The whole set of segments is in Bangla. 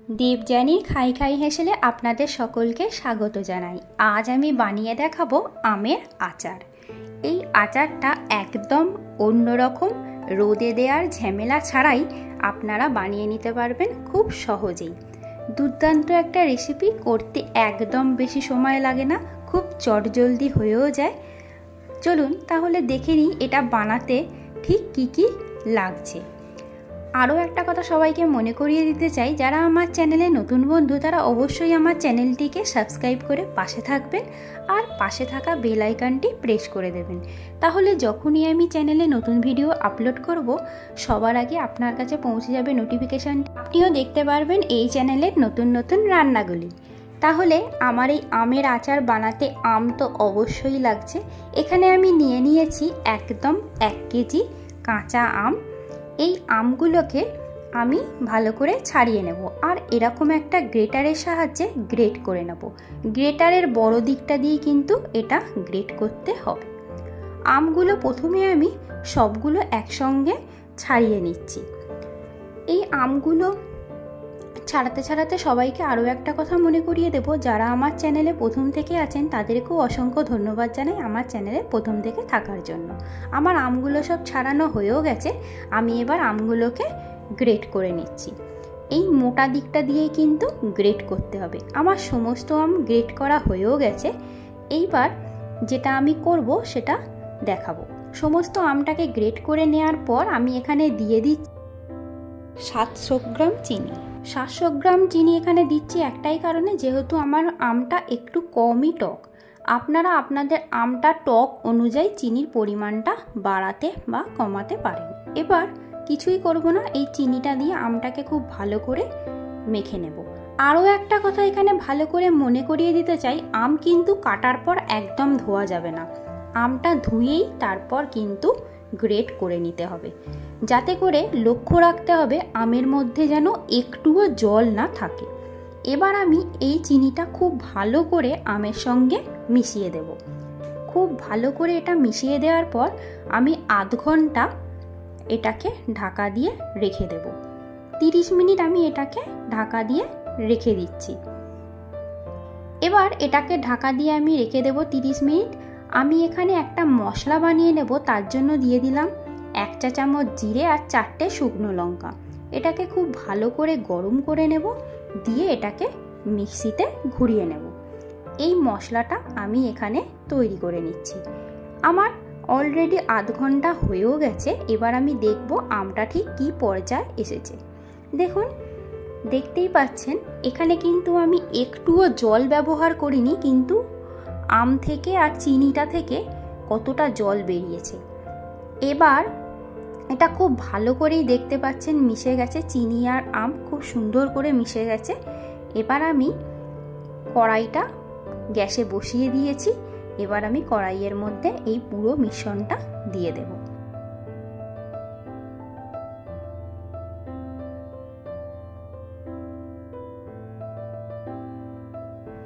দেবযানীর খাই খাই হেসেলে আপনাদের সকলকে স্বাগত জানাই। আজ আমি বানিয়ে দেখাবো আমের আচার। এই আচারটা একদম অন্যরকম, রোদে দেওয়ার ঝামেলা ছাড়াই আপনারা বানিয়ে নিতে পারবেন খুব সহজেই। দুর্দান্ত একটা রেসিপি, করতে একদম বেশি সময় লাগে না, খুব চটজলদি হয়েও যায়। চলুন তাহলে দেখে নিই এটা বানাতে ঠিক কী কী লাগছে। আরও একটা কথা সবাইকে মনে করিয়ে দিতে চাই, যারা আমার চ্যানেলে নতুন বন্ধু তারা অবশ্যই আমার চ্যানেলটিকে সাবস্ক্রাইব করে পাশে থাকবেন আর পাশে থাকা বেল আইকনটি প্রেস করে দেবেন। তাহলে যখনই আমি চ্যানেলে নতুন ভিডিও আপলোড করব সবার আগে আপনার কাছে পৌঁছে যাবে নোটিফিকেশান। আপনিও দেখতে পারবেন এই চ্যানেলের নতুন নতুন রান্নাগুলি। তাহলে আমার এই আমের আচার বানাতে আম তো অবশ্যই লাগছে। এখানে আমি নিয়ে নিয়েছি একদম 1 কেজি কাঁচা আম। এই আমগুলোকে আমি ভালো করে ছাড়িয়ে নেব আর এরকম একটা গ্রেটারের সাহায্যে গ্রেট করে নেব। গ্রেটারের বড় দিকটা দিয়ে কিন্তু এটা গ্রেট করতে হবে। আমগুলো প্রথমে আমি সবগুলো একসঙ্গে ছাড়িয়ে নিচ্ছি। এই আমগুলো ছাড়াতে ছাড়াতে সবাইকে আরও একটা কথা মনে করিয়ে দেব, যারা আমার চ্যানেলে প্রথম থেকে আছেন তাদেরকেও অসংখ্য ধন্যবাদ জানাই আমার চ্যানেলে প্রথম থেকে থাকার জন্য। আমার আমগুলো সব ছাড়ানো হয়েও গেছে, আমি এবার আমগুলোকে গ্রেট করে নিচ্ছি। এই মোটা দিকটা দিয়ে কিন্তু গ্রেট করতে হবে। আমার সমস্ত আম গ্রেট করা হয়েও গেছে। এইবার যেটা আমি করব সেটা দেখাবো। সমস্ত আমটাকে গ্রেট করে নেওয়ার পর আমি এখানে দিয়ে দিচ্ছি 700 গ্রাম চিনি। 700 গ্রাম চিনি এখানে দিচ্ছি একটাই কারণে, যেহেতু আমার আমটা একটু কমই টক। আপনারা আপনাদের আমটা টক অনুযায়ী চিনির পরিমাণটা বাড়াতে বা কমাতে পারেন। এবার কিছুই করব না, এই চিনিটা দিয়ে আমটাকে খুব ভালো করে মেখে নেব। আরও একটা কথা এখানে ভালো করে মনে করিয়ে দিতে চাই, আম কিন্তু কাটার পর একদম ধোয়া যাবে না। আমটা ধুয়েই তারপর কিন্তু গ্রেট করে নিতে হবে, যাতে করে লক্ষ্য রাখতে হবে আমের মধ্যে যেন একটুও জল না থাকে। এবার আমি এই চিনিটা খুব ভালো করে আমের সঙ্গে মিশিয়ে দেব। খুব ভালো করে এটা মিশিয়ে দেওয়ার পর আমি আধ ঘন্টা এটাকে ঢাকা দিয়ে রেখে দেব। 30 মিনিট আমি এটাকে ঢাকা দিয়ে রেখে দিচ্ছি। এবার এটাকে ঢাকা দিয়ে আমি রেখে দেব 30 মিনিট। আমি এখানে একটা মশলা বানিয়ে নেব, তার জন্য দিয়ে দিলাম 1 চা চামচ জিরে আর 4টে শুকনো লঙ্কা। এটাকে খুব ভালো করে গরম করে নেব, দিয়ে এটাকে মিক্সিতে ঘুরিয়ে নেব। এই মশলাটা আমি এখানে তৈরি করে নিচ্ছি। আমার অলরেডি আধ ঘন্টা হয়েও গেছে। এবার আমি দেখব আমটা ঠিক কী পর্যায়ে এসেছে। দেখুন, দেখতেই পাচ্ছেন এখানে কিন্তু আমি একটুও জল ব্যবহার করিনি, কিন্তু আম থেকে আর চিনিটা থেকে কতটা জল বেরিয়েছে। এবার এটা খুব ভালো করেই দেখতে পাচ্ছেন মিশে গেছে, চিনি আর আম খুব সুন্দর করে মিশে গেছে। এবার আমি কড়াইটা গ্যাসে বসিয়ে দিয়েছি। এবার আমি কড়াইয়ের মধ্যে এই পুরো মিশ্রণটা দিয়ে দেব।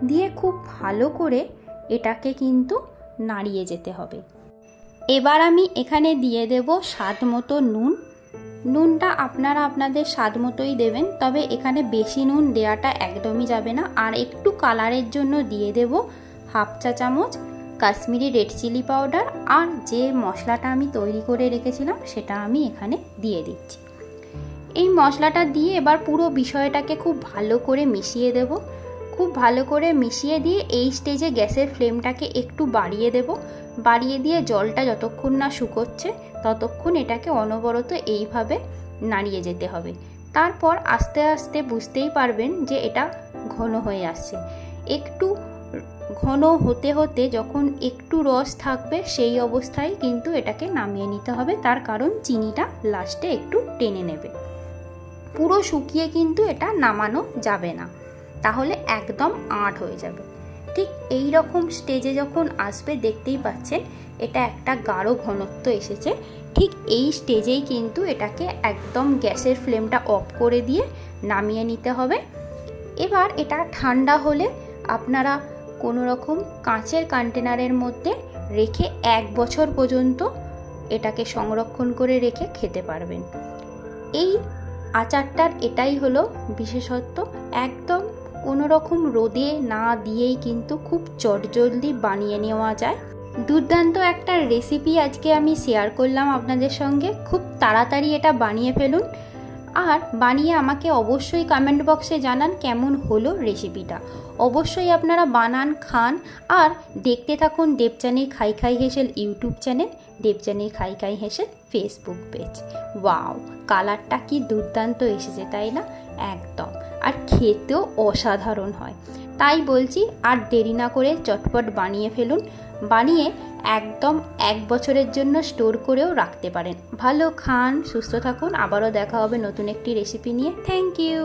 দিয়ে খুব ভালো করে এটাকে কিন্তু নাড়িয়ে যেতে হবে। এবার আমি এখানে দিয়ে দেব স্বাদ মতো নুন। নুনটা আপনারা আপনাদের স্বাদ মতোই দেবেন, তবে এখানে বেশি নুন দেওয়াটা একদমই যাবে না। আর একটু কালারের জন্য দিয়ে দেব 1/2 চা চামচ কাশ্মীরি রেড চিলি পাউডার। আর যে মশলাটা আমি তৈরি করে রেখেছিলাম সেটা আমি এখানে দিয়ে দিচ্ছি। এই মশলাটা দিয়ে এবার পুরো বিষয়টাকে খুব ভালো করে মিশিয়ে দেব। খুব ভালো করে মিশিয়ে দিয়ে এই স্টেজে গ্যাসের ফ্লেমটাকে একটু বাড়িয়ে দেব। বাড়িয়ে দিয়ে জলটা যতক্ষণ না শুকোচ্ছে ততক্ষণ এটাকে অনবরত এইভাবে নাড়িয়ে যেতে হবে। তারপর আস্তে আস্তে বুঝতেই পারবেন যে এটা ঘন হয়ে আসছে। একটু ঘন হতে হতে যখন একটু রস থাকবে সেই অবস্থায় কিন্তু এটাকে নামিয়ে নিতে হবে, তার কারণ চিনিটা লাস্টে একটু টেনে নেবে। পুরো শুকিয়ে কিন্তু এটা নামানো যাবে না, তাহলে একদম আঁট হয়ে যাবে। ঠিক এই রকম স্টেজে যখন আসবে দেখতেই পাচ্ছেন এটা একটা গাঢ় ঘনত্ব এসেছে। ঠিক এই স্টেজেই কিন্তু এটাকে একদম গ্যাসের ফ্লেমটা অফ করে দিয়ে নামিয়ে নিতে হবে। এবার এটা ঠান্ডা হলে আপনারা কোনো রকম কাঁচের কন্টেনারের মধ্যে রেখে 1 বছর পর্যন্ত এটাকে সংরক্ষণ করে রেখে খেতে পারবেন। এই আচারটার এটাই হলো বিশেষত্ব, একদম কোনো রকম রোদে না দিয়েই কিন্তু খুব চটজলদি বানিয়ে নেওয়া যায়। দুর্দান্ত একটা রেসিপি আজকে আমি শেয়ার করলাম আপনাদের সঙ্গে। খুব তাড়াতাড়ি এটা বানিয়ে ফেলুন, আর বানিয়ে আমাকে অবশ্যই কমেন্ট বক্সে জানান কেমন হলো রেসিপিটা। অবশ্যই আপনারা বানান, খান, আর দেখতে থাকুন দেবযানীর খাই খাই হেসেল ইউটিউব চ্যানেল, দেবযানীর খাই খাই হেসেল ফেসবুক পেজ। ওয়াও, কালারটা কি দুর্দান্ত এসেছে তাই না? একদম, আর খেতেও অসাধারণ হয়। তাই বলছি, আর দেরি না করে চটপট বানিয়ে ফেলুন। বানিয়ে একদম 1 বছরের জন্য স্টোর করেও রাখতে পারেন। ভালো খান, সুস্থ থাকুন। আবারও দেখা হবে নতুন একটি রেসিপি নিয়ে। Thank you.